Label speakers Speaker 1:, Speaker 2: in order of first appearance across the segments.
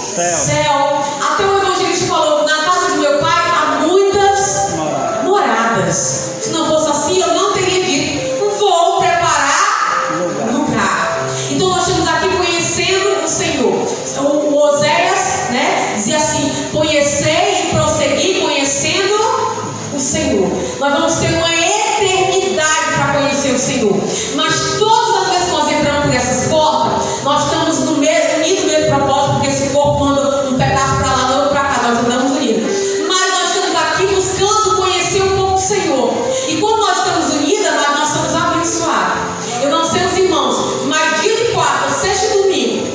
Speaker 1: Céu. Até o evangelista falou: na casa do meu pai há muitas moradas. Se não fosse assim, eu não teria dito: vou preparar lugar. Então nós estamos aqui conhecendo o Senhor. O Oséias, né, dizia assim: conhecer e prosseguir conhecendo o Senhor. Nós vamos ter uma eternidade para conhecer o Senhor. Mas todas as vezes que nós entramos por essas portas, nós estamos no mesmo propósito, porque esse corpo anda um pedaço para lá, outro para cá, nós andamos unidos. Mas nós estamos aqui buscando conhecer um pouco o Senhor. E quando nós estamos unidos, nós somos abençoados. Eu não sei os irmãos, mas dia de quarta, sexta e domingo,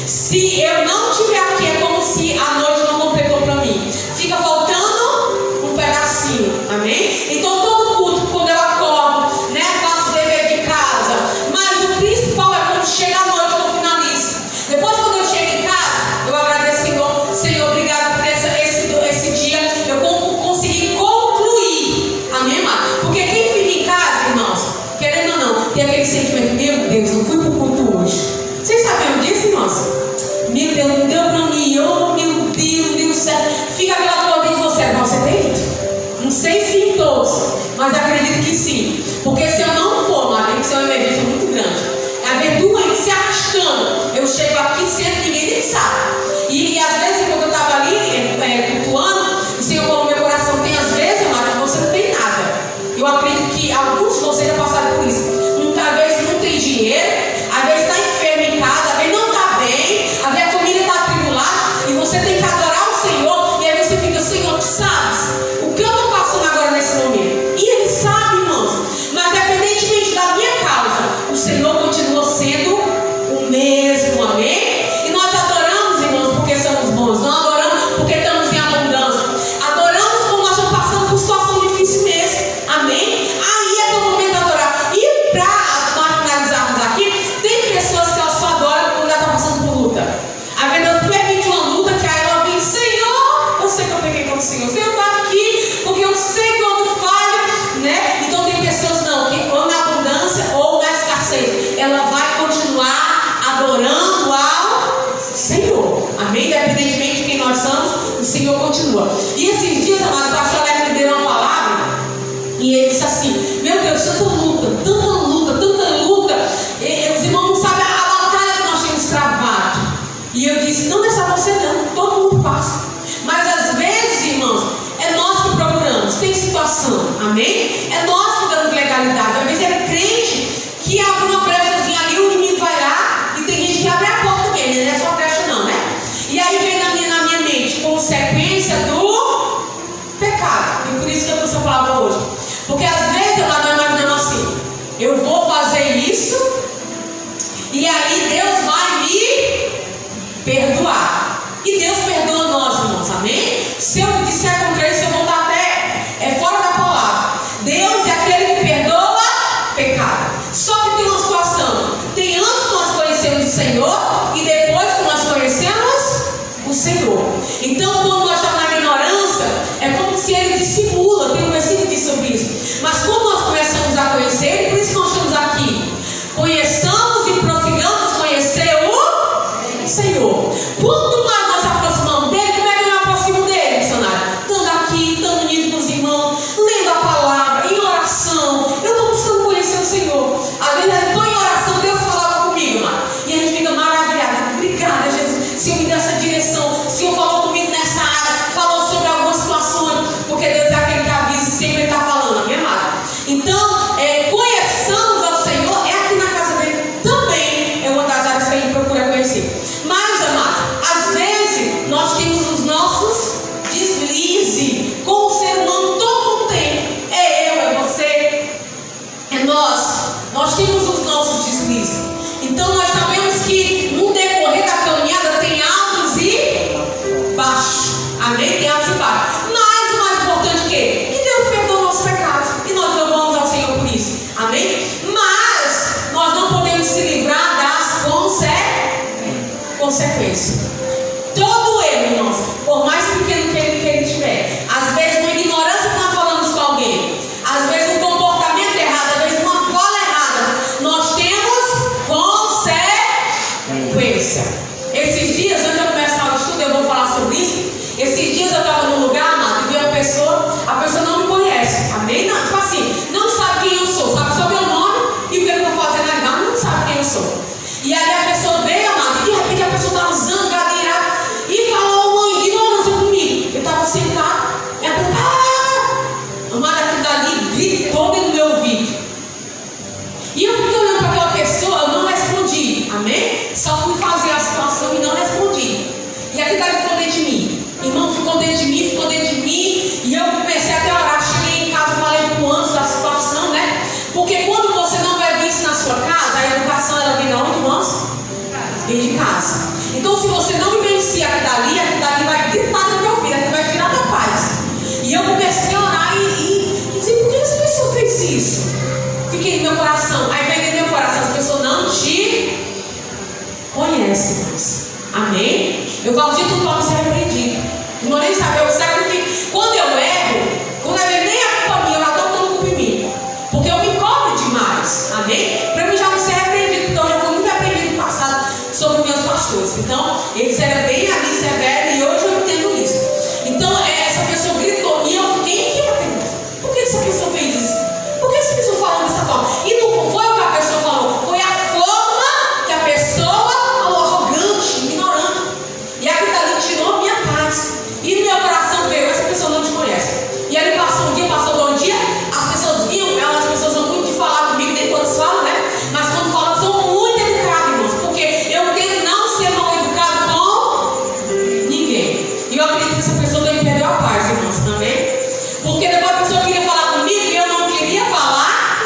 Speaker 1: se eu não estiver aqui, é como se a noite não completou para mim. Fica faltando um pedacinho, amém? Então todo culto, quando eu acordo, né, faço o dever de casa. Mas o principal é quando chega a noite, eu finalizo. Depois, quando eu chego em casa, eu agradeço, Senhor, obrigado por esse dia. Eu consegui concluir, amém, amado? Porque quem fica em casa, irmãos, querendo ou não, tem aquele sentimento: meu Deus, não fui para o culto hoje. Vocês sabiam disso, irmãos? Meu Deus, não deu para mim, oh meu Deus do céu. Fica aquela coisa de você: você tem ido? Não sei se em todos, mas acredito que sim. Porque se eu não for, mas tem que ser uma emergência muito grande. Haver doente se arrastando. Eu chego aqui sempre, ninguém nem sabe. E às vezes, quando eu estava ali cultuando, o Senhor falou no meu coração: tem às vezes, amado, que você não tem nada. Eu acredito que alguns de vocês já passaram por isso. Às vezes não tem dinheiro, às vezes está enfermo em casa, às vezes não está bem, às vezes a família está atribulada, e você tem que adorar o Senhor. E aí você fica: Senhor, tu sabes o que eu estou passando agora nesse momento. E Ele sabe, irmãos. Mas independentemente da minha causa, o Senhor continua sendo o mesmo, amém? E nós adoramos, irmãos, porque somos bons. Não adoramos porque estamos em abundância. Adoramos quando nós estamos passando por situação difícil mesmo, amém? Aí é o momento de adorar. E para nós finalizarmos aqui, tem pessoas que elas só adoram quando ela está passando por luta. A Deus permite uma luta que aí ela vem: Senhor, eu sei que eu peguei com o Senhor. O Senhor está aqui porque eu sei que eu não falho, né? Então tem pessoas não, que ou na abundância ou na escassez, ela vai continuar adorando ao Senhor, amém? Independentemente de quem nós somos, o Senhor continua. E esses dias, amado, o pastor Alex me deu uma palavra e ele disse assim: meu Deus, tanta luta, tanta luta, tanta luta. E os irmãos não sabem a batalha que nós temos travado. E eu disse: não é só você não, todo mundo passa. Mas às vezes, irmãos, é nós que procuramos. Tem situação, amém? É nós que damos legalidade. Às vezes é crente que abre uma brechazinha ali, o inimigo vai lá, e tem gente que abre a porta dele, não é só brecha não, né? E aí vem na minha mente consequência do pecado. E por isso que eu trouxe a palavra hoje. Porque às vezes eu estou imaginando assim: eu vou fazer isso, e aí Deus vai me perdoar. E Deus perdoa nós, irmãos, amém? Se eu disser contra isso, eu vou estar até fora da palavra. Deus é aquele que perdoa pecado. Só que tem uma situação: tem antes que nós conhecemos o Senhor e depois que nós conhecemos o Senhor. Então, quando nós estamos na ignorância, é como se Ele dissimula. Tem um versículo que diz sobre isso. Mas quando nós começamos a conhecer Ele, por isso que nós estamos aqui, conheçamos e prossigamos conhecer o Senhor. Quando nós nos aproximamos dele, como é que eu me aproximo dele, missionário? Estando aqui, estando unido com os irmãos, lendo a palavra, em oração. Eu estou buscando conhecer o Senhor. Às vezes eu estou em oração, Deus falava comigo, mano, e a gente fica maravilhado. Obrigada, Jesus. O Senhor me deu essa direção. O Senhor falou comigo nessa área, falou sobre algumas situações, porque Deus é aquele que avisa e sempre está falando, minha amada. Então, conheçamos ao Senhor, é aqui na casa dele também, é uma das áreas que a gente procura conhecer. Mas, amado, às vezes nós temos os nossos deslizes, como o ser humano todo mundo tem. É eu, é você, é nós temos os nossos deslizes. Então nós sabemos que no decorrer da caminhada tem altos e baixos, amém? Tem altos e baixos. Mas o mais importante é que Deus perdoa nossos pecados e nós louvamos ao Senhor por isso, amém? Mas nós não podemos se livrar das consequências. Todo erro, irmãos, por mais pequeno que ele tiver, às vezes uma ignorância que nós falamos com alguém, às vezes um comportamento errado, às vezes uma fala errada, nós temos consequência. Esses dias, antes de eu começar o estudo, eu a pessoa não me conhece. Amém? Não, tipo assim, não sabe quem eu sou, sabe só meu nome e o que eu estou fazendo ali, mas não sabe quem eu sou. E aí a pessoa veio, amado, e de repente a pessoa estava zangada, irada, e falou uma ignorância comigo. Eu estava sentado, e a pessoa, amado, aquilo dali gritou dentro do meu ouvido. E eu fiquei olhando para aquela pessoa, eu não respondi, amém? Só fui fazer a situação e não respondi. E aquilo dali ficou dentro de mim. Irmão, ficou dentro de mim, e eu comecei até a orar. Cheguei em casa, falei com o antes da situação, né? Porque quando você não vai ver isso na sua casa, a educação ela vem de onde, irmãos? Vem de casa. Então, se você não vivencia aquilo dali vai gritar no teu ouvido, aquilo vai tirar da paz. E eu comecei a orar e dizer, por que essa pessoa fez isso? Fiquei no meu coração. Aí vem no meu coração, as pessoas não te conhecem, irmãos. Amém? Eu falo de tudo para não ser repreendido. Não nem saber o sacrifício. Quando eu erro, quando eu erro, nem a culpa minha, eu já estou dando culpa em mim. Porque eu me cobro demais. Amém? Para mim já não ser repreendido. Então eu já fui muito repreendido no passado sobre meus pastores. Então, eles eram bem ali severos e hoje eu entendo isso. Então, essa pessoa gritou e eu fiquei inquieta. Por que essa pessoa fez isso? Por que essa pessoa falou dessa forma? E não foi o que a pessoa falou, foi a forma que a pessoa falou, arrogante, ignorante. E aquilo ali tirou a minha paz. E no meu coração veio, essa pessoa não te conhece. E ali passou um dia, passou 2 dias, as pessoas viam, as pessoas são muito de falar comigo, nem todas falam, né? Mas quando falam, são muito educadas, irmãos. Porque eu tento não ser mal educado com ninguém. E eu acredito que essa pessoa deve perder a paz, irmãos, também. Porque depois a pessoa queria falar comigo e eu não queria falar.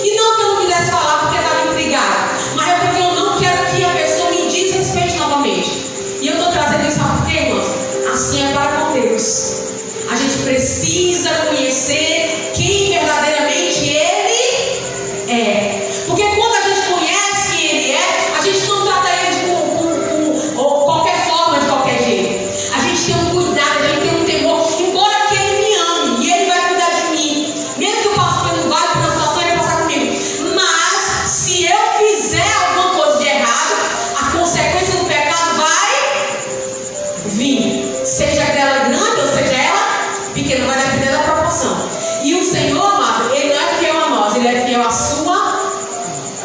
Speaker 1: E não que eu não quisesse falar porque estava intrigada, mas é porque eu não quero que a pessoa me desrespeite novamente. E eu estou trazendo isso, sabe por quê, irmãos? Assim é para com Deus. A gente precisa conhecer quem verdadeiramente Ele é. Porque quando a gente conhece quem Ele é, a gente não trata Ele com qualquer forma, de qualquer jeito. A gente tem um cuidado, a gente tem um temor. Embora que Ele me ame e Ele vai cuidar de mim, mesmo que eu passe pelo vale, por uma situação, Ele vai passar comigo. Mas se eu fizer alguma coisa de errado, a consequência do pecado vai vir. Seja ela grande ou seja ela pequena, vai depender da proporção. E o Senhor, amado, Ele não é fiel a nós, Ele é fiel à sua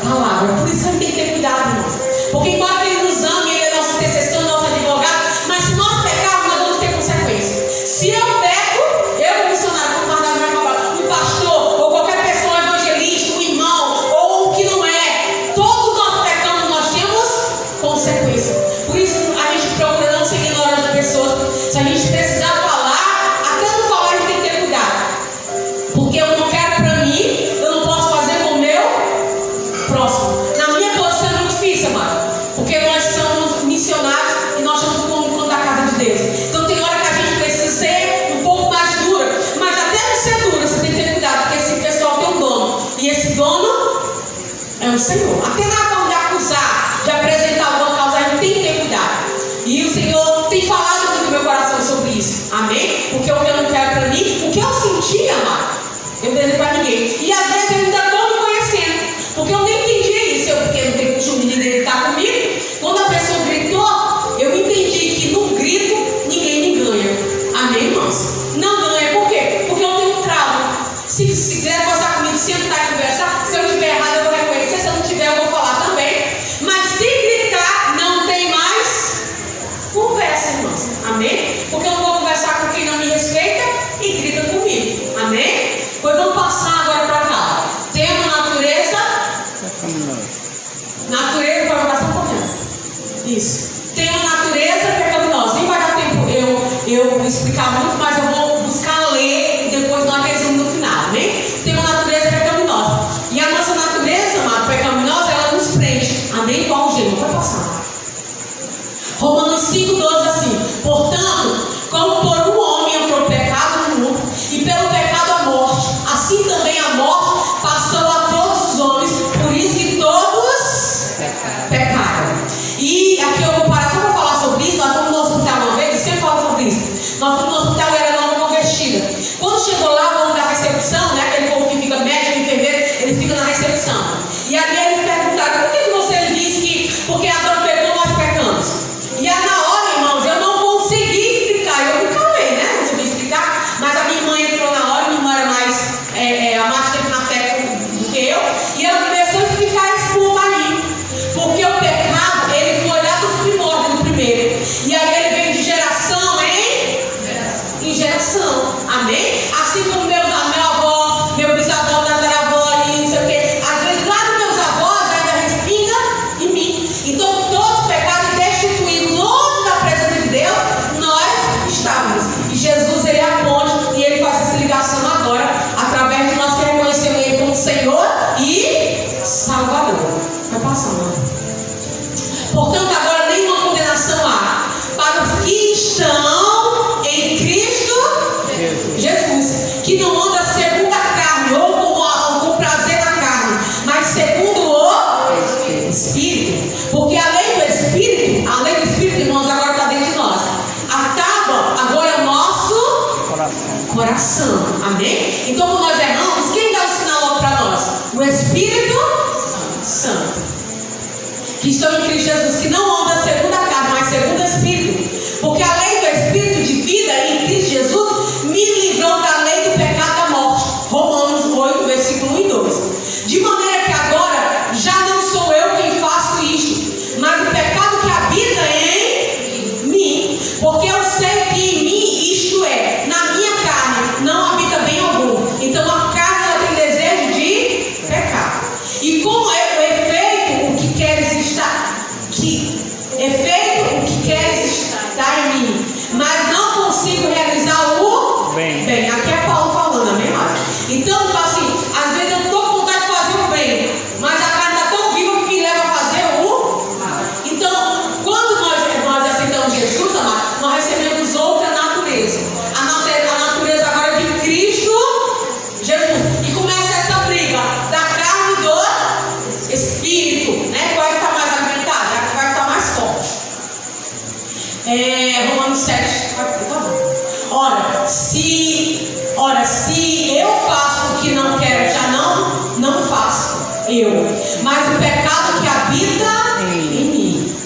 Speaker 1: palavra. Por isso a gente tem que ter cuidado, irmãos. Porque embora Ele nos ame, Ele é nosso intercessor, nosso advogado, mas se nós pecarmos, nós vamos ter consequências. Se eu peco, eu, missionário, como guardar minha palavra, um pastor, ou qualquer pessoa, um evangelista, um irmão, ou o que não é, todos nós pecamos, nós temos consequência. Por isso a gente procura não ser ignorante de pessoas. Se a gente precisar falar, até não falar a gente tem que ter cuidado. Porque eu não quero para mim, eu não posso fazer com o meu próximo. Na minha posição é muito difícil, amado. Porque nós somos missionários e nós somos como da casa de Deus. Então tem hora que a gente precisa ser um pouco mais dura. Mas até não ser dura, você tem que ter cuidado. Porque esse pessoal tem um dono. E esse dono é o Senhor. Até na forma de acusar, de apresentar alguma causa, a gente tem que ter cuidado. E o Senhor tem falado muito no meu coração sobre isso. Amém? Porque o que eu não quero para mim, o que eu senti, amado, eu não desejo para ninguém. E às vezes eu ainda estou me conhecendo. Porque eu nem entendi isso. Eu, porque não tenho costume de gritar comigo. Quando a pessoa gritou, eu entendi que no grito ninguém me ganha. Amém, irmãos? Não ganha. Por quê? Porque eu tenho um trauma. Se quiser conversar comigo, sentar e conversar, se eu estiver errado, eu vou reconhecer. Se eu não tiver, eu vou falar também. Mas se gritar, não tem mais conversa, irmãos. Amém? Porque eu não vou conversar com quem não me respeita e grita comigo. Amém? Pois vamos passar agora para cá. Tema natureza. Natureza, pode passar um pouquinho. Isso. Tema natureza pecaminosa. Nem vai dar tempo eu explicar muito, mas eu vou buscar ler e depois nós resumimos no final. Amém? Tema natureza pecaminosa. E a nossa natureza, amado, pecaminosa, ela nos prende. Amém? Qual jeito? Vai passar. Romanos 5,12 assim: portanto, como por um homem entrou o pecado no mundo, e pelo pecado a morte, assim também a morte passou a todos os homens, por isso que todos pecaram. E aqui eu vou parar só para falar sobre isso. Nós fomos no hospital uma vez, eu sempre falo sobre isso. Nós fomos no hospital e era nova convertida. Quando chegou lá, vamos da recepção, né? Aquele povo que fica médico, enfermeiro, ele fica na recepção. E ali eles perguntaram: por que você disse que porque Adão pecou, nós pecamos? E aí na hora, irmãos, eu não consegui explicar, eu me calei. estão em Cristo Jesus, que não andam segundo a carne, mas segundo o Espírito. Porque a lei do Espírito de vida em Cristo Jesus me livrou da lei do pecado e da morte. Romanos 8, versículo 1 e 2. De maneira que agora já não sou eu quem faço isto, mas o pecado que habita em mim. Porque eu sei que em mim, isto é, na minha carne, não habita bem algum. Então a carne ela tem desejo de pecar. E como é o efeito, o que queres estar, em mim, mas não consigo realizar o bem. Aqui é Paulo falando, amém, mas então, assim, às vezes eu estou com vontade de fazer o bem, mas a carne está tão viva que me leva a fazer o mal. Então, quando nós aceitamos Jesus, amado, nós recebemos outra natureza. A natureza agora de Cristo Jesus. E começa essa briga da carne e do Espírito, né? Qual é que está mais alimentada? É a que vai estar mais forte. Romanos 7. Ora, se eu faço o que não quero, já não faço eu, mas o pecado que habita em mim.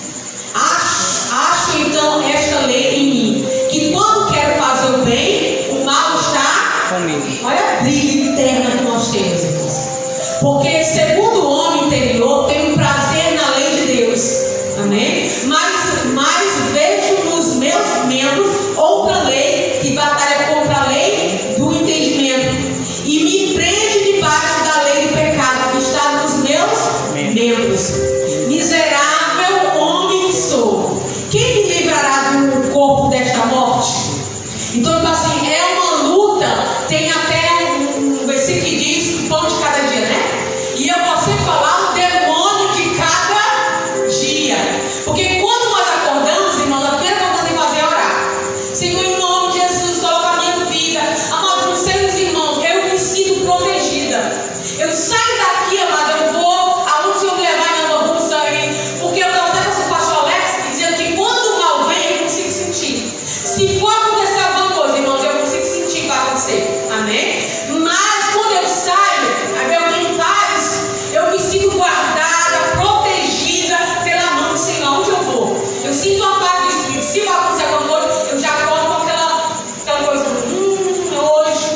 Speaker 1: Acho então esta lei em mim, que quando quero fazer o bem, o mal está comigo. Olha a briga interna que nós temos, irmãos. Porque segundo o homem interior, tenho prazer na lei de Deus. Amém? Mas vejo nos meus membros outra lei que batalha contra a lei do entendimento e me prende debaixo da lei do pecado que está nos meus membros. Miserável homem que sou, quem me livrará do corpo desta morte? Então, assim, é uma luta. Tem até um versículo que diz pão de cada dia, né? E eu posso sempre falar o demônio de cada dia. Porque quando nós acordamos, irmãos, a primeira coisa que nós temos que fazer é orar. Senhor, em nome de Jesus, coloca a minha vida. Amado, não sei os irmãos, eu me sinto protegida. Eu saio daqui, amado, eu vou aonde o Senhor me levar, eu não vou sair. Porque eu estava até com o pastor Alex dizendo que quando o mal vem, eu consigo sentir. Se for acontecer alguma coisa, irmãos, eu consigo sentir que vai acontecer. Amém? Mas quando eu saio, aí vem alguém em paz, eu me sinto guardada, protegida pela mão do Senhor. Onde eu vou? Eu sinto a paz do Espírito. Se vai acontecer alguma coisa, eu já acordo com aquela coisa. Hoje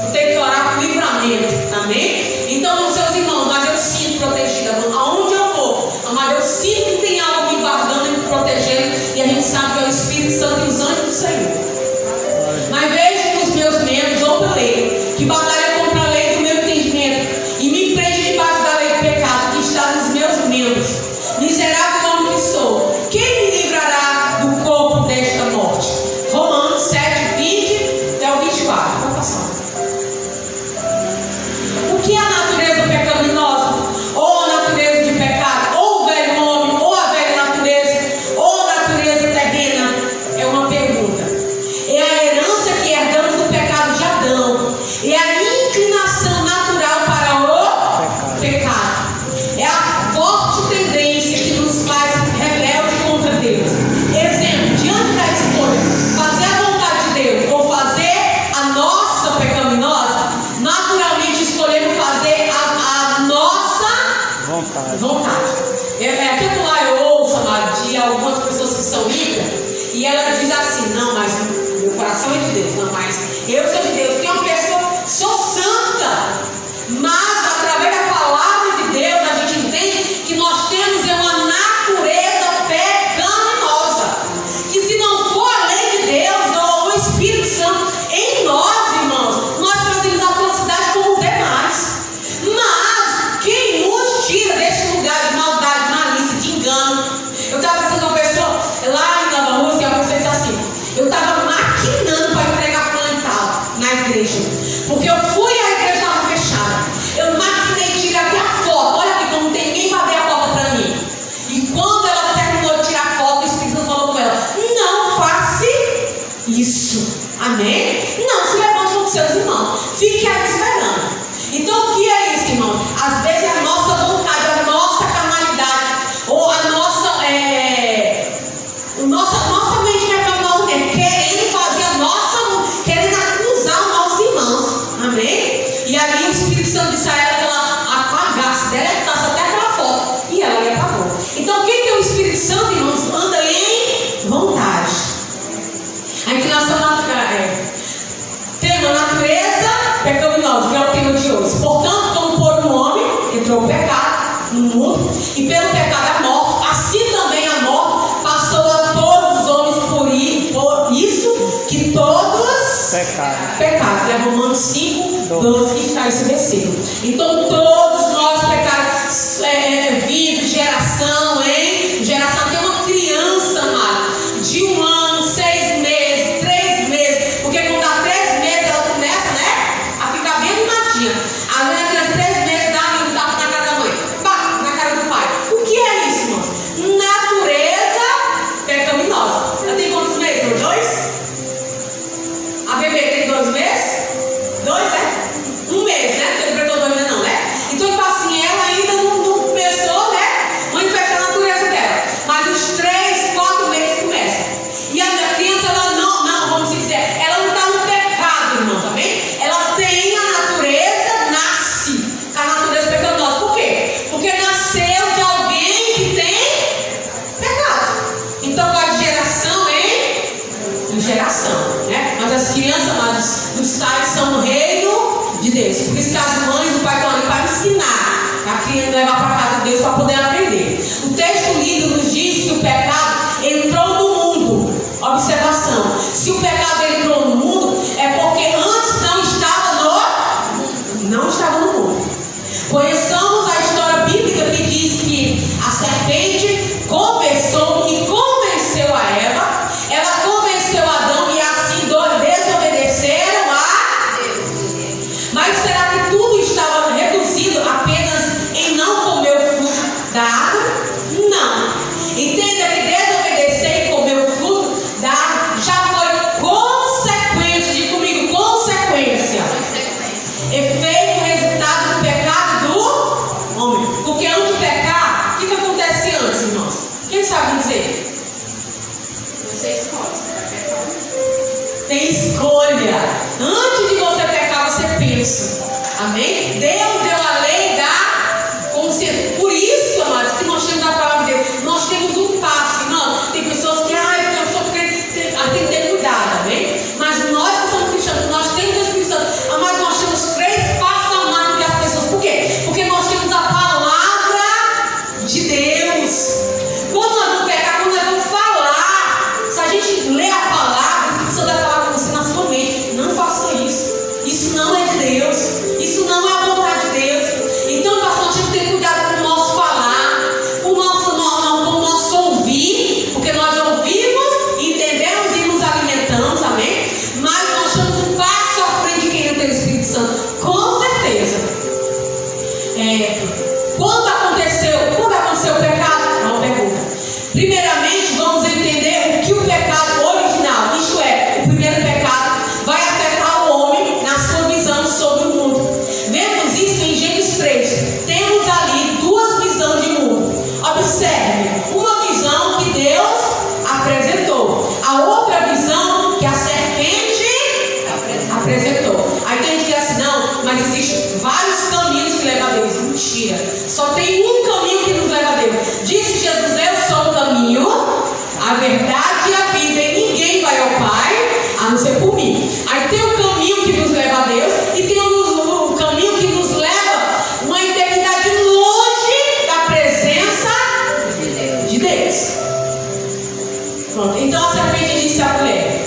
Speaker 1: eu tenho que orar por livramento. Amém? Então, seus irmãos, mas eu sinto protegida. Aonde eu vou? Amado, eu sinto que tem algo me guardando e me protegendo. E a gente sabe que é o Espírito Santo e os anjos do Senhor. Mas vejo nos meus membros outra lei, que batalha contra a lei do meu entendimento e me prende debaixo da lei do pecado que está nos meus membros. Miserável homem que sou, quem me livrará do corpo desta morte? Romanos 7, 20 até o 24. Vou passar. O que é a natureza pecaminosa? Ou a natureza de pecado? Ou o velho homem? Ou a velha natureza? Ou a natureza terrena? É uma pergunta. É a herança que herdamos do pecado de Adão. É a inclinação natural para o pecado. É a forte tendência que nos faz rebelde contra Deus. Exemplo, diante da escolha, fazer a vontade de Deus ou fazer a nossa pecaminosa, naturalmente escolhemos fazer a nossa vontade. Aqui do lá eu ouço, amado, de algumas pessoas que são ímpias, e elas dizem assim: não, mas meu coração é de Deus, não, mas eu sou de Deus. Tem uma pessoa, sou santa, mas através da palavra de Deus a gente entende que nós temos uma natureza pecaminosa, que se não for a lei de Deus ou o Espírito Santo em nós, irmãos, nós fazemos atrocidade como os demais. Mas quem nos tira desse lugar de maldade, malícia, de engano? Eu estava pensando com uma pessoa lá em Nova Rússia, e a pessoa disse assim: eu estava maquinando para entregar fulano e tal na igreja, porque eu fui e a igreja estava fechada. Eu maquinei, tirei até a foto. Olha aqui, como não tem ninguém para abrir a porta para mim. E quando ela terminou de tirar a foto, o Espírito falou com ela: não faça isso. Amém? Não se levante com seus irmãos, fique aí esperando. Então o que é isso, irmão? Às vezes é a nossa vontade, a nossa carnalidade, ou a nossa mente pecaminosa, querendo fazer a nossa, querendo acusar os nossos irmãos. Amém? E ali o Espírito Santo disse a ela que ela apagasse, deletasse até aquela foto, e ela apagou. Então o que mundo, e pelo pecado a morte, assim também a morte passou a todos os homens por isso que todos pecados. É Romanos 5:12 que está esse versículo. Então todos nós pecados, vindo, geração, geração. Tem uma criança, amado, de 1 ano, 6 meses, 3 meses, porque quando dá 3 meses ela começa, a ficar bem animadinha. A mãe da criança, 3 meses, dá um tapa na cara da mãe, pá, na cara do pai. O que é isso, irmãos? Natureza pecaminosa. Ela tem quantos meses? 2? A bebê tem 2 meses? 2, 1 mês, né? Não completou 2 ainda não, né? Então, tipo assim, ela ainda não começou, manifestar a natureza dela. Mas os 3, 4 meses começam. E a criança, ela não, vamos dizer, ela não está no pecado, irmãos, amém? Ela tem a natureza, nasce com a natureza pecaminosa. Por quê? Porque nasceu de alguém que tem pecado. Então, vai de geração em geração, né? Mas as crianças, amados, os pais são no reino de Deus. Por isso que as mães e o pai estão ali para ensinar a criança, levar para casa de Deus para poder aprender. O texto lido nos diz que o pecado entrou no mundo. Observação: se o pecado entrou no mundo, é porque antes não estava no mundo. Conheçamos a história bíblica que diz que a serpente conversou e convenceu a Eva. Ela convenceu Adão e assim desobedeceram a Deus. Mas será que tudo estava reduzido apenas em não comer o fruto da árvore? Não. Entenda que desobedecer e comer o fruto da árvore já foi consequência. Diga comigo, consequência. Efeito, resultado do pecado do homem. Porque antes de pecar, o que acontece antes, irmãos? Quem sabe dizer?
Speaker 2: Você escolhe, você vai pecar.
Speaker 1: Tem escolha. Antes de você pecar, você pensa. Amém? Deus deu a lei da consciência. Por isso, amados, que nós temos a palavra de Deus. Nós temos um passo. Não, tem pessoas que, eu sou crente, tem que ter cuidado, amém? Mas nós que somos cristãos, nós temos a Espírito Santo. Amados, nós temos 3 passos a mais do que as pessoas. Por quê? Porque nós temos a palavra de Deus. Quando nós vamos pecar, quando nós vamos falar, se a gente lê a palavra, o Espírito Santo vai falar com você na sua mente. Não faça isso. Isso não é de Deus. Isso não é a vontade de Deus. Então, pastor, nós temos que ter cuidado com o nosso falar, com o nosso ouvir, porque nós ouvimos, entendemos e nos alimentamos, amém? Mas nós estamos um passo à frente de quem não tem o Espírito Santo, com certeza. Quando aconteceu o pecado? É uma pergunta. Primeiramente, vamos entender o que o pecado original, isto é, o primeiro pecado, vai afetar o homem na sua visão sobre o mundo. Vemos isso em Gênesis 3. Temos ali 2 visões de mundo. Observe, uma visão que Deus apresentou, a outra visão que a serpente apresentou. Aí tem gente que diz assim, não, mas existem vários caminhos que levam a Deus. Mentira. Só tem um caminho que nos leva a Deus. Disse Jesus, eu sou o caminho, a verdade e a vida, e ninguém vai ao Pai a não ser por mim. Aí tem o caminho que nos leva a Deus e tem o caminho que nos leva uma eternidade longe da presença de Deus. Pronto. Então a serpente disse à mulher,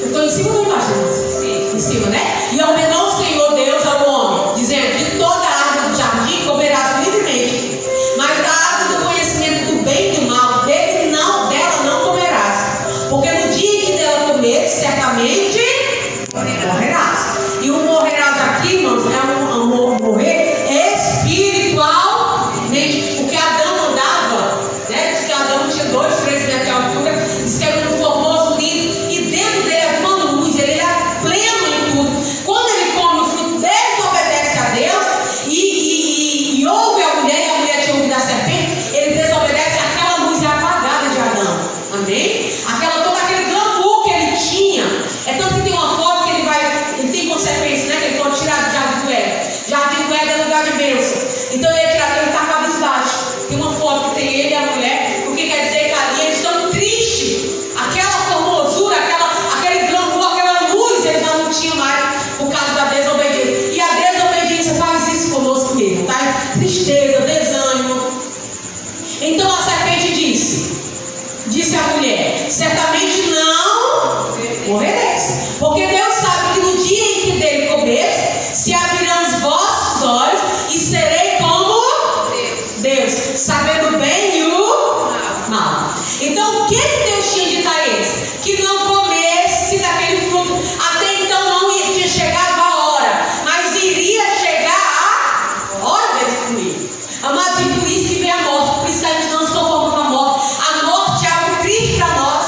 Speaker 1: eu estou em cima ou embaixo? Sim. Em cima, né? E ordenou o Senhor Deus ao homem, dizendo, de toda a árvore do jardim comerás livremente, mas da árvore do conhecimento do bem e do mal, dela não comerás, porque no dia em que dela comer, certamente morrerás. E o morrerás aqui, irmãos, é um morrer espiritualmente, porque Adão andava, né? Diz que Adão tinha 2, 3 metros de altura, diz que era um formoso lindo, e dentro dele havia uma luz, ele era pleno em tudo. Quando ele come o fruto disse à mulher: certamente não morrereis. Porque Deus sabe que no dia em que dele comeres, se abrirão os vossos olhos e serei como Deus, sabendo o bem e o mal. Então, o que Deus tinha dito a eles? Que não comesse daquele fruto. Até então não tinha chegado a hora, mas iria chegar a hora deles comer. Amados, e por isso que vem a morte. Por isso que a gente não se conforma com a morte. A morte é algo triste para nós.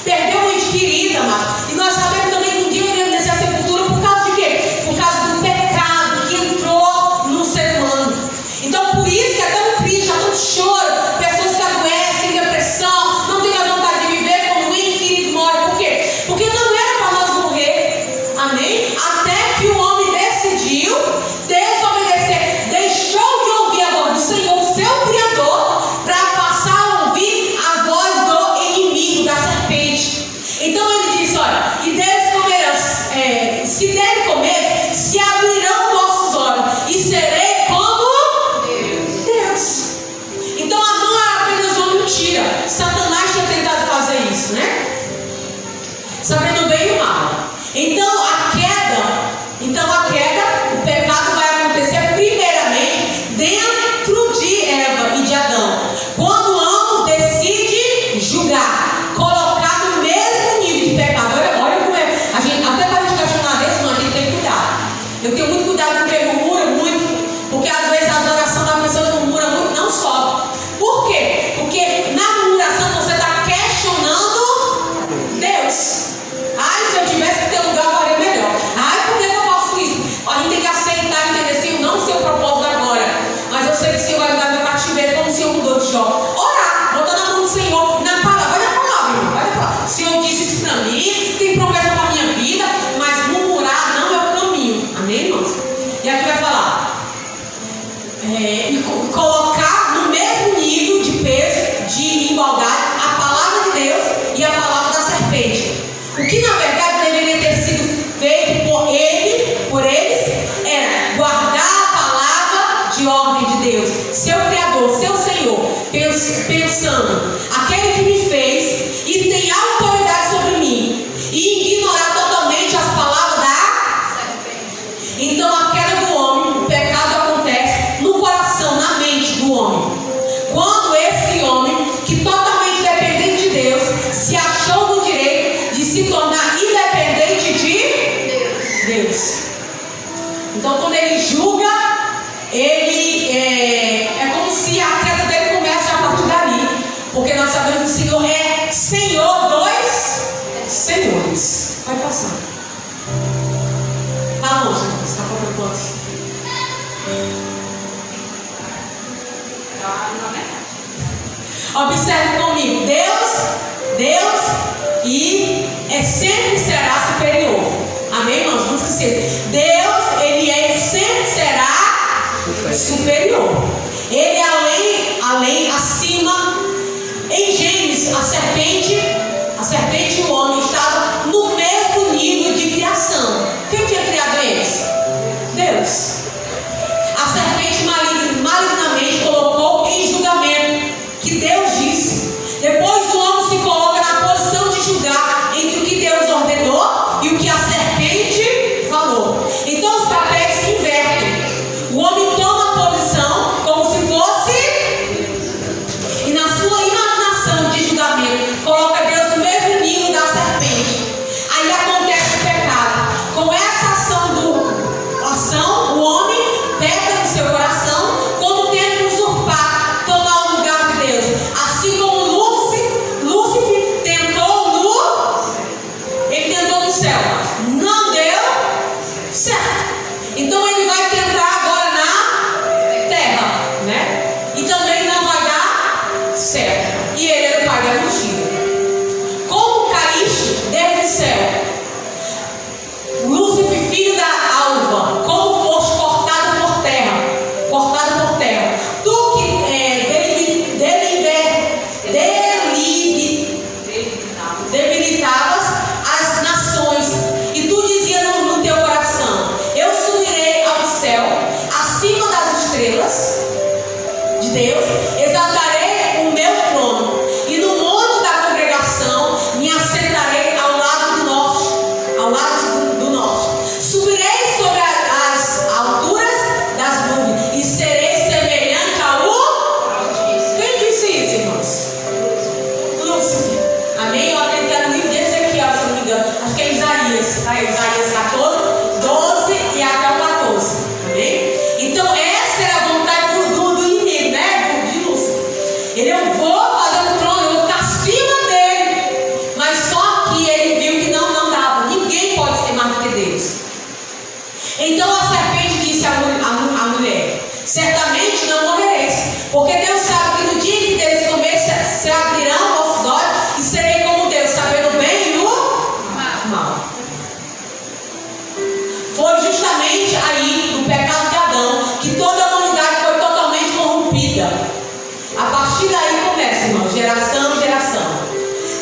Speaker 1: Perdeu uma gente querida, amado. E nós sabemos também que um dia iremos descer a sepultura por causa de quê? Por causa do pecado que entrou no ser humano. Então, por isso que é tão triste, há tanto choro. Pessoas que adoecem, depressão, não têm mais vontade de viver, como um ente querido morre. Por quê? Porque não era para nós morrer. Amém? Até que o homem decidiu desobedecer, deixou de ouvir a voz do Senhor, seu Criador, para passar a ouvir a voz do inimigo, da serpente. Então ele disse: olha, e deles comerão, se dele comer, se abrirão vossos olhos, e serei como Deus. Então não era apenas uma mentira. Satanás tinha tentado fazer isso, né? Sabendo o bem e o mal. Então a queda, o pecado vai acontecer primeiramente dentro de Eva e de Adão, quando ambos decidem julgar, colocar no mesmo nível de pecado. Olha como é. A gente, até para a gente questionar desse, não, a gente tem que cuidar. Eu tenho muito cuidado com quem murmura muito, porque às vezes a adoração da pessoa que murmura muito não sobe. Por quê? Porque na murmuração você está questionando Deus. Ai, se eu tivesse que ter lugar, eu faria melhor. Ai, por que eu faço isso? A gente tem que aceitar e entender, Senhor, não o seu propósito agora, mas eu sei que o Senhor vai mudar meu cativeiro como o Senhor mudou de Jó. Orar, botar na mão do Senhor, na palavra, vai na palavra, irmão, vai na palavra. O Senhor disse isso para mim, tem promessa para a minha vida, mas murmurar não é o caminho. Amém, irmãos? E aqui vai falar, e colocar no mesmo nível de peso, de igualdade, a palavra de Deus e a palavra da serpente. O que na verdade deveria ter sido feito por eles era guardar a palavra de ordem de Deus, seu Criador, seu Senhor, pensando: aquele que me fez e tem autoridade sobre mim, e ignorar totalmente as palavras da serpente. Então a queda do homem, o pecado acontece no coração, na mente do homem, quando esse homem, que totalmente dependente de Deus, se achou no direito de se tornar independente de Deus. Então quando ele julga, ele é como se a queda dele começa a partir dali, porque nós sabemos que o Senhor é Senhor dos senhores. Vai passar. Tá bom, gente, está faltando quantos? Observe comigo, Deus e sempre será superior. Amém, irmãos? Não esquecer. Deus, ele sempre será superior. Ele é além, acima. Em Gênesis, a serpente e o homem estavam no mesmo nível de criação. Quem tinha criado eles? Deus. A serpente malignamente colocou em julgamento que Deus disse. Depois o homem se coloca na posição de julgar entre o que Deus ordenou e o que a serpente falou. Então os papéis se invertem. O homem toma a posição como se fosse, e na sua imaginação de julgamento coloca Deus no mesmo nível da serpente. Aí acontece o pecado. Com essa ação, o homem peca no seu coração quando tenta usurpar, tomar o lugar de Deus. Assim como Lúcifer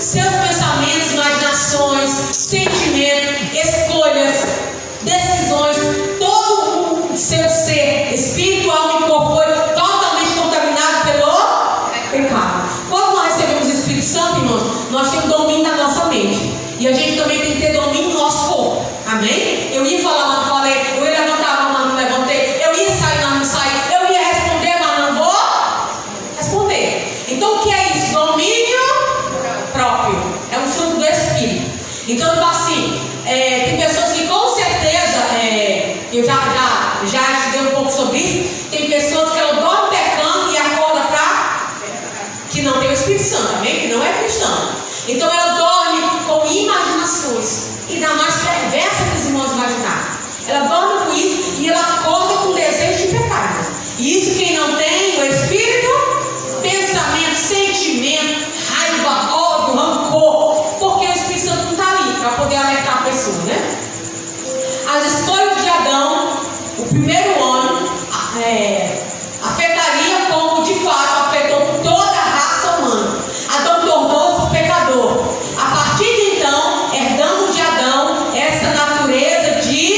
Speaker 1: seus pensamentos, imaginações, sentimentos, escolhas, decisões, todo o seu ser espiritual e corpo foi totalmente contaminado pelo pecado. Quando nós recebemos o Espírito Santo, irmãos, nós temos domínio da nossa mente. E a gente também tem que ter domínio do nosso corpo. Amém? Eu ia falar, mas não falei. Eu ia levantar a mão, mas não levantei. Eu ia sair, mas não saí. Eu ia responder, mas não vou responder. Então o que é isso? Domínio próprio. É um fruto do Espírito. Então, assim, tem pessoas que com certeza, eu já estudei um pouco sobre isso. Tem pessoas que elas dormem pecando e acordam que não tem o Espírito Santo, amém? Que não é cristão. Então ela dorme com imaginações, e dá mais perversa que os irmãos imaginaram. Ela dorme com isso e ela acorda com desejo de pecado. E isso quem não tem o Espírito, pensamento, sentimento, raiva, ódio, rancor, porque o Espírito Santo não está ali para poder alertar a pessoa, né? As escolhas de Adão, o primeiro homem, afetaria como de fato afetou toda a raça humana. Adão tornou-se pecador. A partir de então, herdamos de Adão essa natureza de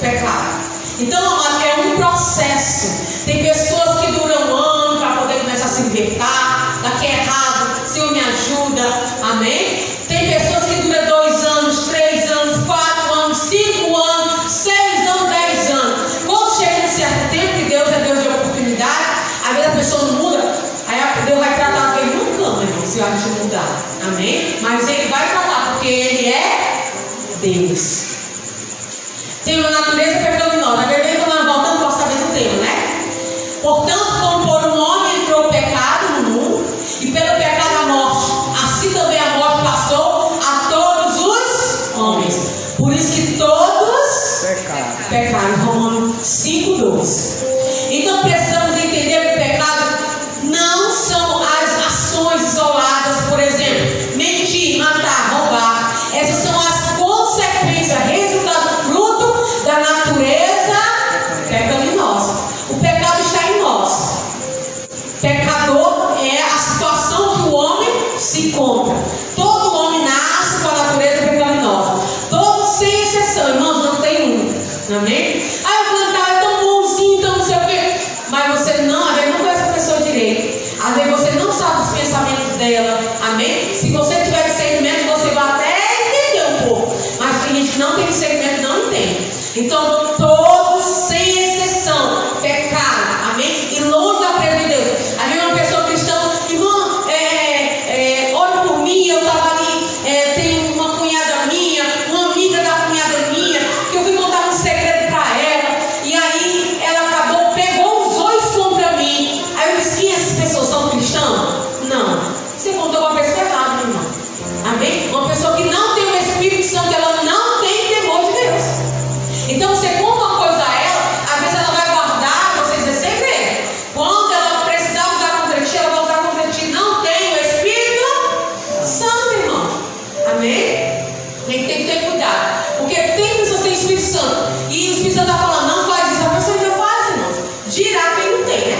Speaker 1: pecado. Então, amado, é um processo. Tem pessoas que duram anos para poder começar a se libertar. Daqui é errado, Senhor me ajuda. Amém? Tem pessoas que duram 2 anos, 3 anos, 4 anos, 5 anos, 6 anos, 10 anos. Quando chega um certo tempo, que Deus é Deus de oportunidade, às vezes a pessoa não muda, aí Deus vai tratar às vezes no cama, irmão, se a gente mudar. Amém? Mas Ele vai tratar, porque Ele é Deus. Tem uma natureza pecaminosa. A verdade, quando nós voltamos para saber do tema, né? Portanto, como por um homem entrou o pecado no mundo, e pelo pecado a morte, assim também a morte passou a todos os homens. Por isso que todos pecaram. Romanos 5:12. Então precisamos entender que o pecado não são as ações isoladas, por exemplo, mentir, matar, roubar. Essas são as consequências, resultado, fruto da natureza pecaminosa. O pecado está em nós. Pecador é a situação que o homem se encontra. Todo homem nasce com a natureza pecaminosa. Todos sem exceção, irmãos, não tem um. Amém? Aí eu falei, cara, é tão bonzinho, então não sei o quê. Mas você não, às vezes não conhece a pessoa direito. Às vezes você não sabe os pensamentos dela. Amém? Se você tiver discernimento, você vai até entender um pouco. Mas tem gente que não tem discernimento, não entende. Então, todos sem exceção pecaram. Amém? E longe da presença de Deus. Às vezes uma pessoa cristã, irmão, ore por mim, eu estava ali, tem uma cunhada minha, uma amiga da cunhada minha, que eu fui contar um segredo para ela, e aí ela acabou, pegou os dois contra mim. Aí eu disse, quem essas pessoas são cristãos? Não. Você contou com a pessoa errada, meu irmão. Amém? Uma pessoa que não tem o Espírito Santo, ela não tem temor de Deus. Então você conta uma coisa a ela, às vezes ela vai guardar, vocês é segredo. Quando ela precisar usar contra ti, ela vai usar contra ti. Não tem o Espírito Santo, irmão. Amém? A gente tem que ter cuidado. Porque tem pessoas que têm Espírito Santo. E o Espírito Santo está falando, não faz isso. A pessoa já faz, irmãos. Dirá quem não tem, né?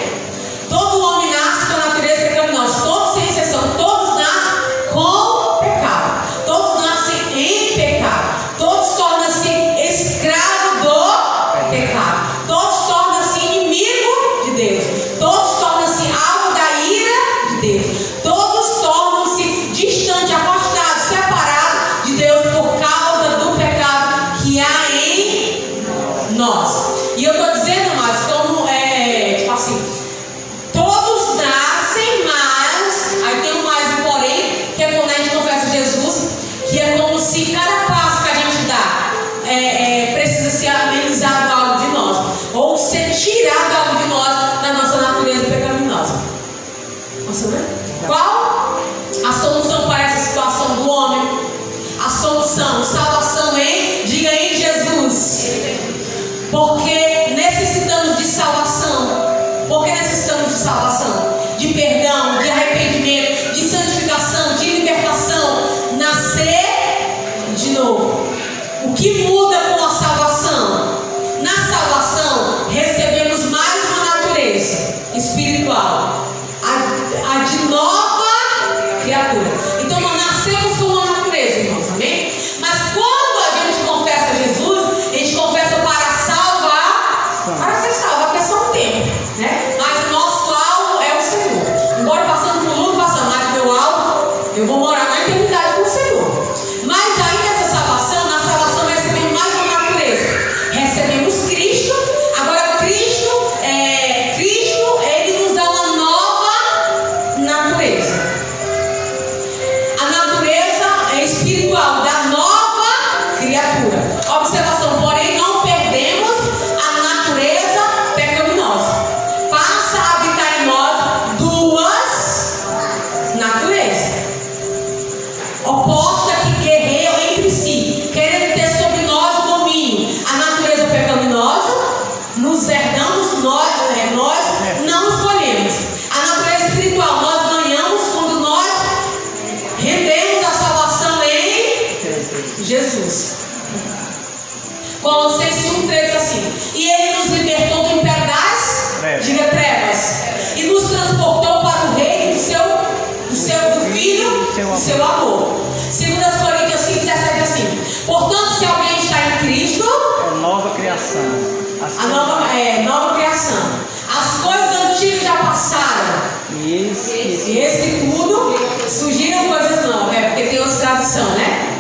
Speaker 1: Todo homem nasce com a natureza pecaminosa. Todos sem exceção. Todos nascem com pecado. Todos nascem em pecado. Todos tornam-se escravos do pecado. Todos tornam-se inimigo de Deus. Todos tornam-se alvo da ira de Deus. Todos tornam-se distantes, afastados, separados de Deus por causa do pecado que há em nós. E eu estou dizendo, mas como tipo assim, todos nascem, mas aí tem um mais um porém, que é quando a gente confessa Jesus, que é como se cada passo que a gente dá precisa ser amenizado algo de nós, ou ser tirado algo de nós da nossa natureza pecaminosa. Nossa, né? Qual a solução para essa situação do homem? A solução, salvação diga em Jesus. Porque necessitamos de salvação. Porque necessitamos de salvação, de perdão, de arrependimento, de santificação, de libertação, nascer de novo. O que muda com a salvação? Na salvação recebemos mais uma natureza espiritual, a de nova criatura. Então nós reino e seu amor. 2 Coríntios 5,17 assim: portanto, se alguém está em Cristo,
Speaker 3: É nova criação.
Speaker 1: nova criação. As coisas antigas já passaram.
Speaker 3: E eis que
Speaker 1: E eis que tudo surgiram coisas novas, porque tem outra tradução, né?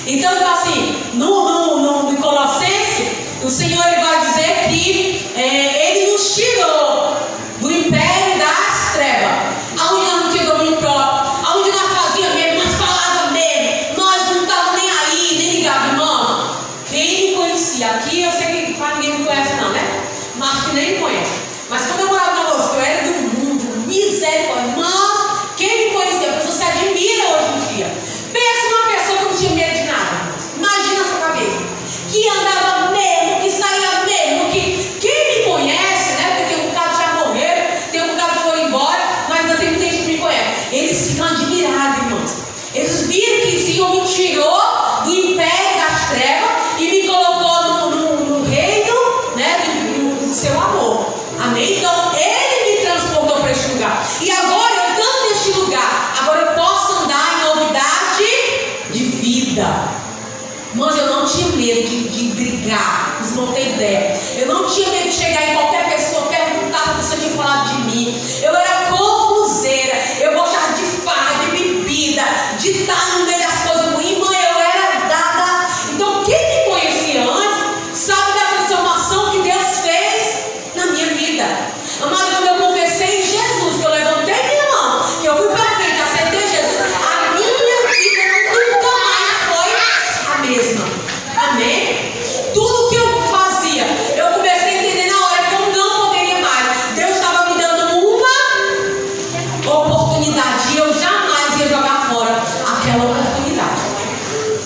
Speaker 1: Então, assim, no Colossenses, o Senhor ele vai dizer que Ele nos tirou do império das trevas, aonde nós não tínhamos domínio próprio, aonde nós fazíamos mesmo, nós falávamos mesmo, nós não estávamos nem aí, nem ligados, irmão. Quem me conhecia aqui, eu sei que quase ninguém me conhece não, né? Mas que nem me conhece. Mas quando eu morava na Losco, eu era do mundo, misericórdia. Irmãos, quem me conhecia, a pessoa se admira hoje em dia. Pensa numa pessoa que não tinha medo de nada. Imagina a sua cabeça. Que andava mesmo, que saía mesmo, que quem me conhece, né? Porque tem um bocado que já morreram, tem um bocado que foram embora, mas ainda tem muita gente que me conhece. Eles ficam admirados, irmãos. Eles viram que o Senhor me tirou do império das trevas e me colocou no reino, né? Do seu amor. Amém? Então, Ele me transportou para este lugar. E agora, eu estando neste lugar, agora eu posso andar em novidade de vida. Mas eu não tinha medo de brigar, vocês não têm ideia. Eu não tinha medo de chegar em qualquer pessoa, perguntar se a pessoa tinha falado de mim. Eu era confuseira, eu gostava de farra, de bebida, de estar no meio das coisas ruins. Mãe, eu era dada. Então, quem me conhecia antes, sabe da transformação que Deus fez na minha vida. Amado, quando eu confessei em Jesus, que eu levantei minha mão, que eu fui para frente, aceitei Jesus, a minha vida nunca mais foi a mesma. Amém? Tudo que eu fazia, eu comecei a entender na hora que eu não poderia mais. Deus estava me dando uma oportunidade e eu jamais ia jogar fora aquela oportunidade.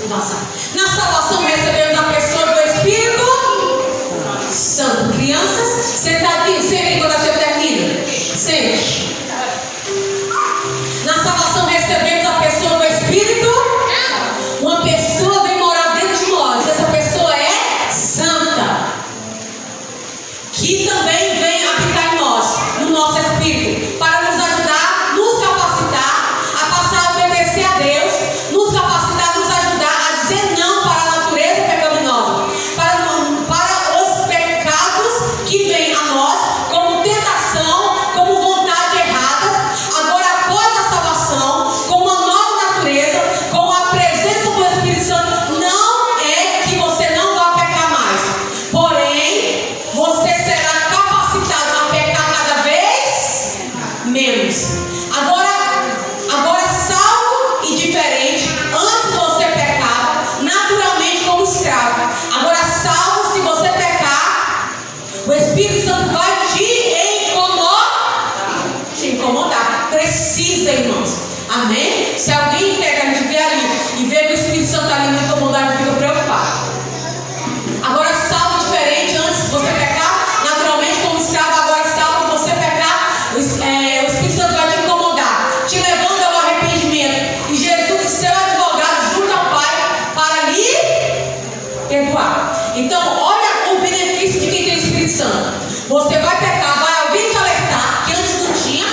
Speaker 1: Nossa. Na salvação recebemos a pessoa do Espírito Santo. Crianças, sentadinho, sempre quando você termina. Sempre. Na salvação recebemos a pessoa do Espírito. Uma pessoa vem morar dentro de nós. Essa pessoa é santa, que também vem habitar em nós, no nosso espírito, para nos ajudar, nos capacitar a passar a obedecer a Deus, nos capacitar, nos ajudar a dizer não para a natureza pecaminosa, para os pecados que vêm a nós como tentação, como vontade errada. Agora, após a salvação, com uma nova natureza, com a presença do Espírito Santo, não é que você não vai pecar mais, porém, você será capacitado a pecar cada vez menos. Agora salvo e diferente. Antes você pecava naturalmente como escravo. Agora salvo, se você pecar, o Espírito Santo vai te incomodar. Precisa, irmãos. Amém? Se alguém quer que a gente vê ali e vê que o Espírito Santo está ali me incomodar, a gente fica preocupado. Agora salvo diferente. Antes você pecar naturalmente como escravo. Agora salvo você pecar, o Espírito Santo vai te incomodar, te levando ao arrependimento. E Jesus, seu advogado, junto ao Pai para lhe perdoar. Então, olha o benefício de quem tem o Espírito Santo. Você vai pecar, vai alguém te alertar, que antes não tinha,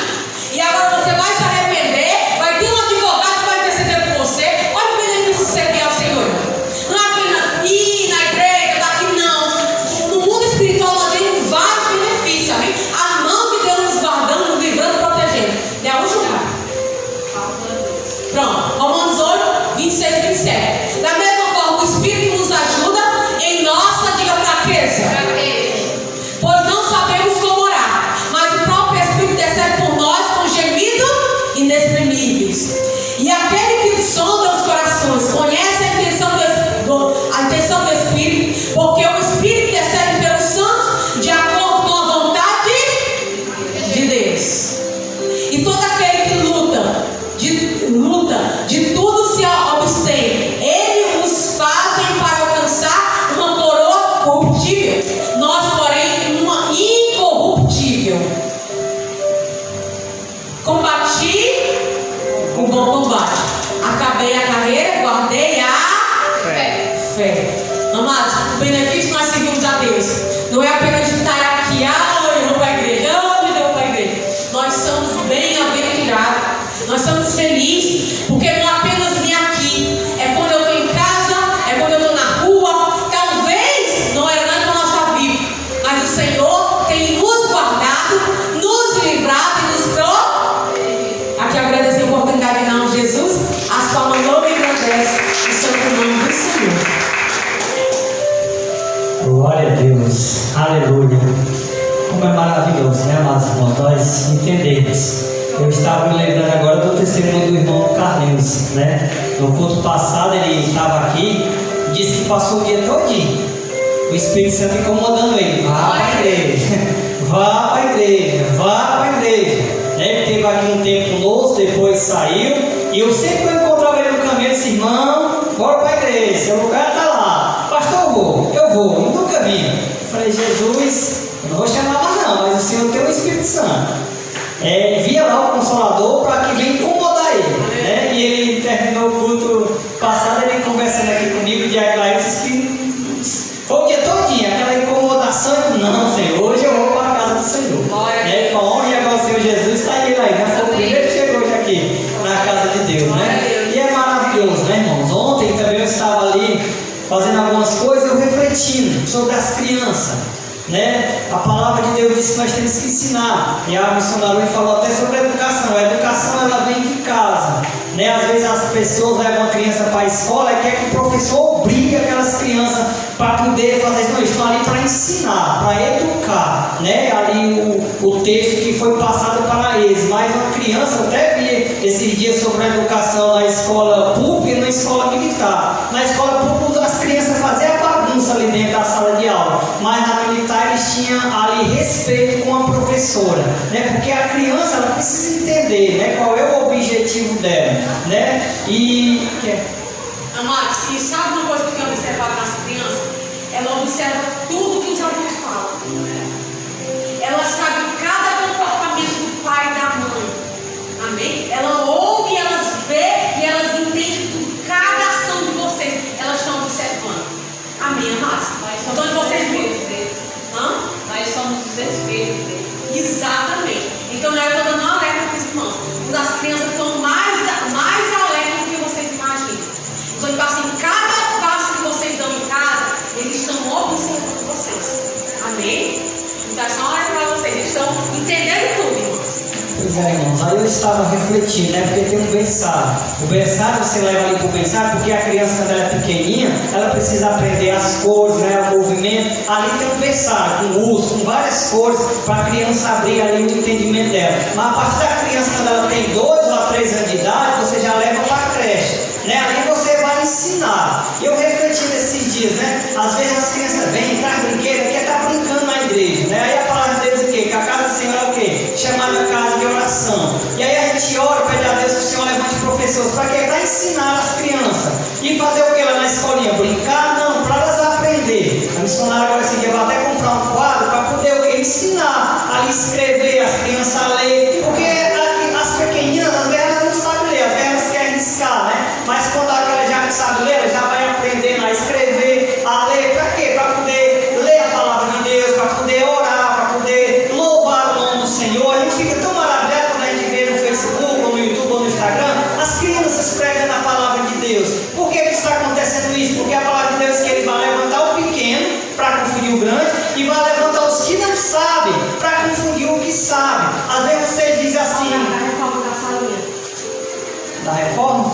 Speaker 1: e agora você vai se arrepender, vai ter um advogado que vai interceder por você. Olha o benefício de servir ao Senhor. Não é apenas ir na igreja, daqui não. No mundo espiritual nós temos vários benefícios, amém? A mão de Deus nos guardando, nos livrando, protegendo. É o lugar. Pronto, Romanos 8, 26 e 27. Da mesma forma, o Espírito nos ajuda em nossa, diga, fraqueza. Pois não sabemos como orar, mas o próprio Espírito desce por nós com gemido inexprimíveis. E aquele que sonda os corações conhece a intenção do Espírito, porque o Espírito desce pelos santos de acordo com a vontade de Deus. E todo aquele que luta, de tudo se abstém. Ele os fazem para alcançar uma coroa corruptível, nós, porém, uma incorruptível. Combati o bom combate, acabei a carreira, guardei a fé. Amados, o benefício nós seguimos a Deus não é apenas de estar aqui, eu vou para a igreja, eu vou para a igreja. Nós somos bem-aventurados, nós somos felizes
Speaker 4: entendermos. Eu estava me lembrando agora do testemunho do irmão Carlinhos, né? No culto passado ele estava aqui e disse que passou o dia todinho, o Espírito Santo incomodando ele: vá para a igreja, vá para a igreja, vá para a igreja. Ele teve aqui um tempo conosco, depois saiu, e eu sempre que eu encontrava ele no caminho, eu disse: irmão, bora para a igreja, seu lugar está lá. Pastor, eu vou, e nunca vi. Eu falei: Jesus, eu não vou chamar mais não, mas o Senhor tem o Espírito Santo. Via lá o Consolador para que venha incomodar ele, né? E ele terminou o culto passado, ele conversando aqui comigo, de aí disse que foi o dia todinho, aquela incomodação. Não, Senhor, hoje eu vou para a casa do Senhor. Com a honra e agora o Senhor Jesus está aí, né? Foi o primeiro que chegou hoje aqui na casa de Deus, né? E é maravilhoso, né, irmãos? Ontem também eu estava ali fazendo algumas coisas, eu refletindo sobre as crianças, né? A palavra de Deus diz que nós temos que ensinar, e a missionária falou até sobre a educação. A educação, ela vem de casa, né? Às vezes as pessoas levam a criança para a escola e quer que o professor obrigue aquelas crianças para poder fazer isso. Não, estão ali para ensinar, para educar, né? Ali o texto que foi passado para eles. Mas uma criança, eu até vi esses dias sobre a educação na escola pública e na escola militar. Na escola pública as crianças faziam a bagunça ali dentro da sala de aula, mas na militar eles tinham ali respeito com a professora, né? Porque a criança, ela precisa entender, né, qual é o objetivo dela, né?
Speaker 1: Amados, e sabe uma coisa que eu tenho observado nas crianças? Ela observa tudo que os adultos falam. Ela sabe cada comportamento do pai e da mãe. Amém? Ela ouve, elas vê e elas entendem tudo. Cada ação de vocês, elas estão observando. Amém, amados? Então vocês
Speaker 2: Nós somos os espelhos dele.
Speaker 1: Exatamente. Então eu estou dando um alerta para os irmãos. As crianças estão mais alertas do que vocês imaginam. Então, assim, cada passo que vocês dão em casa, eles estão observando vocês. Amém? Então, é só um alerta para vocês. Eles estão entendendo tudo, irmãos.
Speaker 4: Pois é, irmãos, aí eu estava refletindo, né? Porque tem um berçário. O berçário você leva ali para o berçário, porque a criança, quando ela é pequenininha, ela precisa aprender as cores, né? O movimento. Ali tem um berçário, com uso, com várias cores, para a criança abrir ali o entendimento dela. Mas a partir da criança, quando ela tem 2 ou 3 anos de idade, você já leva para a creche, né? Ali você vai ensinar. Eu refleti nesses dias, né? Às vezes as crianças vêm, traz brinquedo, quer estar brincando na igreja, né? Aí a palavra de Deus é o quê? Que a casa do Senhor é o quê? Chamada casa de oração. E aí a gente ora, pede a Deus que o Senhor levante professores. Para quê? Para ensinar as crianças. E fazer o que lá na escolinha? Brincar? Não, para elas aprender. A missionária agora esse dia vai até comprar um quadro para poder o quê? Ensinar a escrever, as crianças a ler. Porque as pequeninas, às vezes elas não sabem ler, às vezes elas querem riscar, né? Mas quando aquela já sabe ler, ela já vai aprendendo a escrever, a ler. Para quê? Para poder ler a palavra de Deus, para poder orar, para poder louvar o nome do Senhor. A gente fica tão maravilhado quando a gente vê no Facebook, ou no YouTube, ou no Instagram, as crianças pregando a palavra de Deus. Por que está acontecendo isso? Porque a palavra de Deus é que ele vai levantar o pequeno para confundir o grande, e vai levantar os que não sabem para confundir o que sabe. Às vezes você diz assim:
Speaker 1: A reforma da salinha.
Speaker 4: da reforma?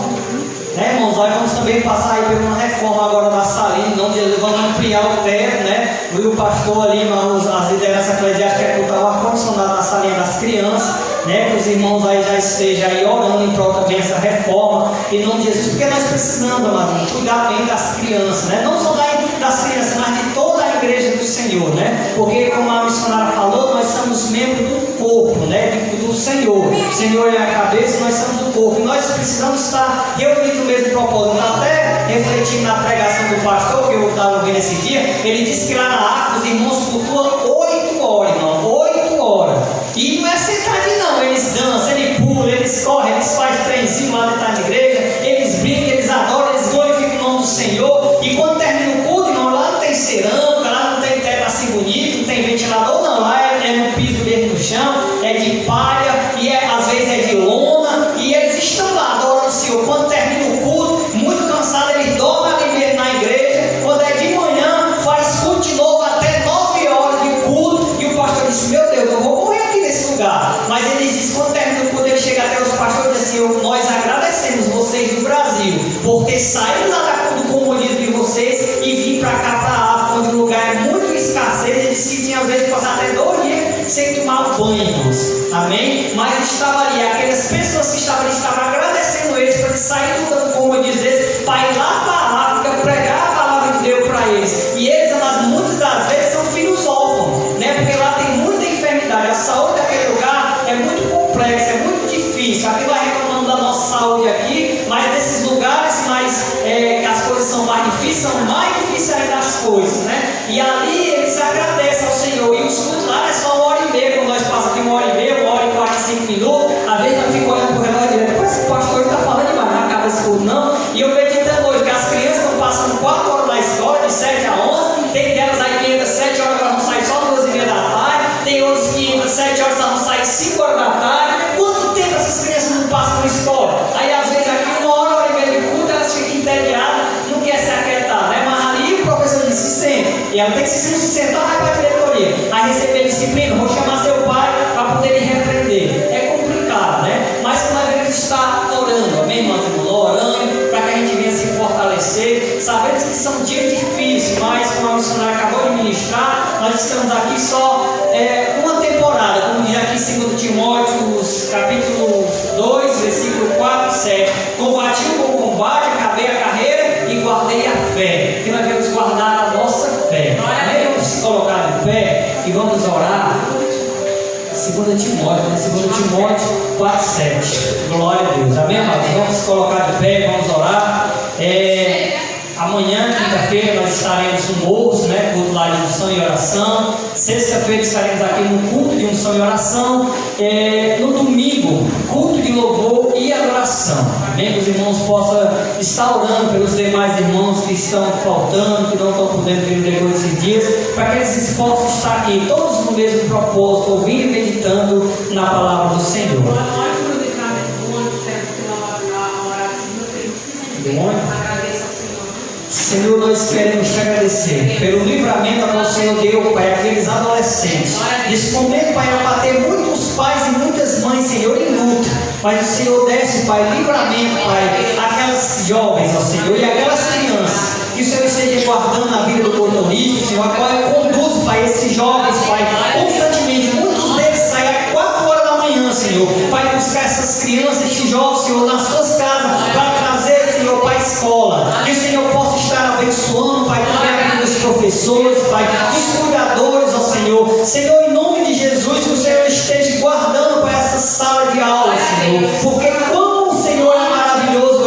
Speaker 4: Né, irmãos, nós vamos também passar aí por uma reforma agora da salinha, onde vamos ampliar o teto, né? E o pastor ali, as lideranças eclesiásticas querem botar o ar-condicionado na salinha das crianças, né? Que os irmãos aí já estejam aí orando em prol também dessa reforma, em nome de Jesus, porque nós precisamos, amados, cuidar bem das crianças, né? Não só das crianças, mas de toda a igreja do Senhor, né? Porque, como a missionária falou, nós somos membros do corpo, né? Do Senhor. O Senhor é a cabeça, nós somos o corpo. E nós precisamos estar reunidos no mesmo propósito. Então, até refletindo na pregação do pastor, que eu estava ouvindo esse dia, ele disse que lá na África os irmãos flutuam 8 horas, irmão. 8 horas. E não é sentadinho, não. Eles dançam, eles pulam, eles correm, eles fazem trenzinho lá dentro da igreja, eles brincam, eles adoram, eles glorificam o nome do Senhor. E quando termina o culto, irmão, lá não tem cerâmica, lá não tem teto assim bonito, não tem ventilador, não. Lá é no piso mesmo no chão, é de palha, e às vezes é de lona, e eles estão lá adorando o Senhor. Quando termina o culto, muito cansado, eles dormem ali mesmo na igreja. Quando é de manhã, faz culto de novo até 9 horas de culto, e o pastor disse: meu Deus, eu vou morrer aqui nesse lugar. Mas eles dizem, quando termina o culto, ele chega até os pastores e diz assim: nós agradecemos vocês do Brasil por ter saído lá do comunismo de vocês e vir para cá, para a África, onde o lugar é muito escassez. Ele disse que tinha às vezes passar até 2 dias sem tomar banho, irmãos. amém? Mas estava ali, aquelas pessoas que estavam ali, estavam agradecendo eles para eles saírem lutando, como eu disse, para ir lá para a África, pregar a palavra de Deus para eles. E eles, muitas das vezes, são filhos órfãos, né? Porque lá tem muita enfermidade, a saúde daquele lugar é muito complexa, é muito difícil. Aqui vai reclamando da nossa saúde aqui, mas nesses lugares as coisas são mais difíceis, são mais difíceis ainda as coisas, né? E ali eles agradecem ao Senhor. E os cultos lá é só 1h30, quando nós passamos aqui 1h30, 1h45 minutos, às vezes eu fico olhando para o relógio e digo, esse pastor está falando demais, não acaba esse culto não. E eu meditando hoje que as crianças estão passando 4 horas na escola, de 7 a 11, tem delas aí que entra 7 horas, elas vão sair só 2h30 da tarde, tem outros que entram 7 horas, elas vão sair 5 horas da tarde. Quanto tempo essas crianças não passam na escola? Aí às vezes aqui 1h30 de culto, elas ficam entediadas, não querem se aquietar, né? Mas ali o professor disse, se sente. E ela tem que se sentar, vai para a diretoria. Aí receber disciplina, vou chamar seu pai para poder lhe repreender. É complicado, né? Mas quando a gente está orando, amém, irmãos? Orando para que a gente venha se fortalecer. Sabemos que são dias difíceis, mas como a missionária acabou de ministrar, nós estamos aqui só uma temporada, como diz aqui em 2 Timóteo, capítulo 2, versículo 4 e 7. Combati o bom combate, acabei a carreira e guardei a fé. Que nós devemos guardar a nossa fé. Amém? Vamos se colocar de pé e vamos orar. 2 Timóteo, né? 2 Timóteo 4, 7. Glória a Deus. Amém, amados? Vamos se colocar de pé, vamos orar. Amanhã, quinta-feira, nós estaremos no Morros, né? Culto lá de unção e oração. Sexta-feira estaremos aqui no culto de unção e oração. No domingo, culto de louvor e adoração. Amém? Que os irmãos possam estar orando pelos demais irmãos que estão faltando, que não estão podendo vir depois desses dias, para que eles possam estar aqui, todos no mesmo propósito, ouvindo e meditando na palavra do Senhor. Senhor, nós queremos te agradecer pelo livramento que o Senhor deu, Pai, aqueles adolescentes. Nesse momento, Pai, abater muitos pais e muitas mães, Senhor, em luta. Mas o Senhor desce, Pai, livramento, Pai, aquelas jovens, ó Senhor, e aquelas crianças. Que o Senhor esteja guardando a vida do motorista, Senhor, a qual conduz, Pai, esses jovens, Pai, constantemente. Muitos deles saem às 4 horas da manhã, Senhor, Pai, buscar essas crianças, esses jovens, Senhor, nas suas casas, para trazer, Senhor, para a escola. Que o Senhor possa estar abençoando, Pai, também a vida dos professores, Pai, dos cuidadores, ó Senhor. Senhor, em nome de Jesus, que o Senhor esteja guardando para essa sala de aula, Senhor. Porque quão, Senhor, é maravilhoso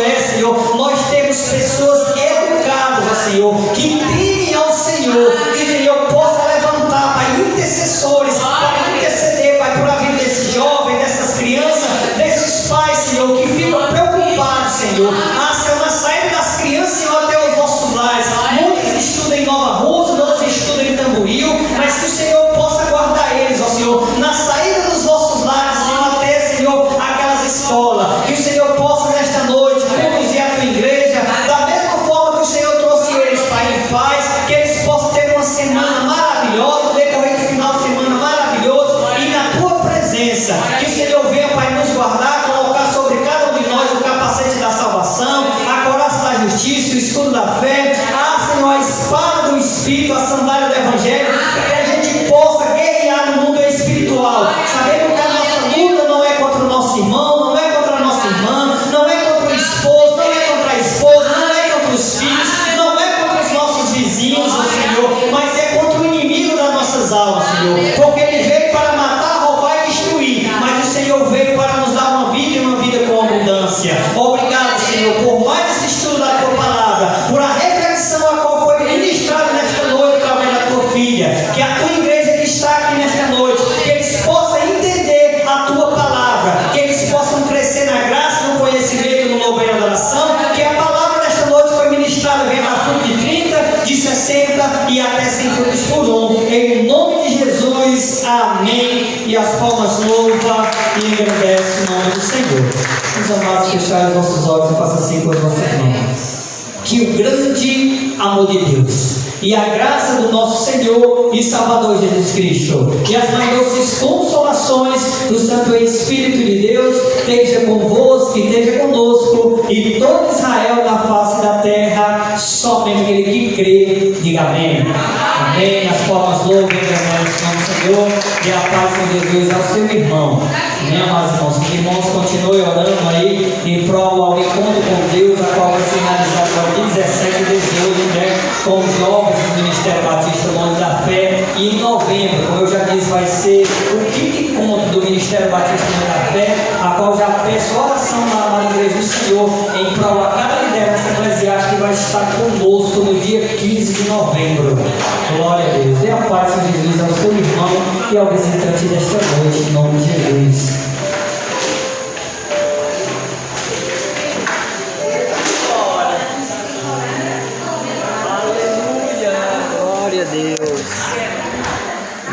Speaker 4: Senhor, nós temos pessoas educadas, ó Senhor, que temem ao Senhor, que o Senhor possa levantar, Pai, intercessores, para interceder, Pai, por a vida desses jovens, dessas crianças, desses pais, Senhor, que ficam preocupados, Senhor. Senhor, na saída das crianças, Senhor, até os nossos lares. Muitos estudam em Nova Rússia, outros estudam em Tamboril, mas que o Senhor possa guardar eles, ó Senhor, na saída dos nossos lares, Senhor, até, Senhor, aquelas escolas. Que o Senhor possa, nesta noite, conduzir a tua igreja, da mesma forma que o Senhor trouxe eles, Pai, em paz, que eles possam ter uma semana maravilhosa, decorrer de final de semana maravilhoso, e na tua presença. Que o Senhor venha, Pai, nos guardar, colocar sobre cada um de nós o capacete da salvação, a coraça da justiça, o escudo da fé, Senhor, a espada do Espírito, a sandália do Evangelho, para que a gente possa guerrear no mundo espiritual, sabendo que a nossa luta não é contra o nosso irmão, não é contra a nossa irmã, não é contra o esposo, não é contra a esposa, não é contra os filhos, não é contra os nossos vizinhos, ó Senhor, mas é contra o inimigo das nossas almas, Senhor, porque ele veio para matar, roubar e destruir, mas o Senhor veio para nos dar uma vida e uma vida com abundância. Obrigado, Senhor, por mais esse estudo da tua palavra, por a reflexão a qual foi ministrada nesta noite através da tua filha, que a tua igreja que está aqui nesta noite, que eles possam entender a tua palavra, que eles possam crescer na graça, no conhecimento, no louvor e adoração, que a palavra nesta noite foi ministrada bem na fruto de 30, de 60 e até 100 frutos por um. Em nome de Jesus, amém. E as palmas louvam e engrandecem o nome do Senhor. Os amados, fechar os nossos olhos e façam assim com as nossas mãos. Que o grande amor de Deus e a graça do nosso Senhor e Salvador Jesus Cristo e as mais doces consolações do Santo Espírito de Deus esteja convosco, esteja conosco e todo Israel da face da terra, somente aquele que crê, diga amém. Amém. As palmas louvem, irmãos, no Senhor. Dê a paz, Senhor Jesus, ao seu irmão. Minha amados irmãos, que irmãos continuem orando aí em prol ao encontro com Deus, a qual vai ser realizado agora 17 e 18, né? Com os jovens do Ministério Batista Monte da Fé. E em novembro, como eu já disse, vai ser o quinto encontro do Ministério Batista Monte da Fé, a qual já peço oração na amada igreja do Senhor em prol a cada liderança eclesiástica que vai estar conosco no dia 15 de novembro. Glória a Deus. Dê a paz, Senhor Jesus, ao seu irmão e ao visitante desta noite, em nome de Jesus.
Speaker 3: Aleluia, glória a Deus.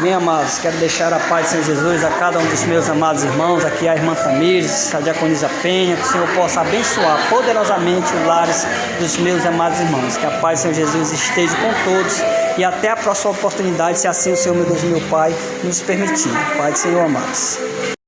Speaker 3: Bem, amados, quero deixar a paz de Senhor Jesus a cada um dos meus amados irmãos, aqui a irmã Tamires, a diaconisa Penha, que o Senhor possa abençoar poderosamente os lares dos meus amados irmãos, que a paz de Senhor Jesus esteja com todos e até a próxima oportunidade, se assim o Senhor, meu Deus e meu Pai, nos permitir. Pai do Senhor, amados.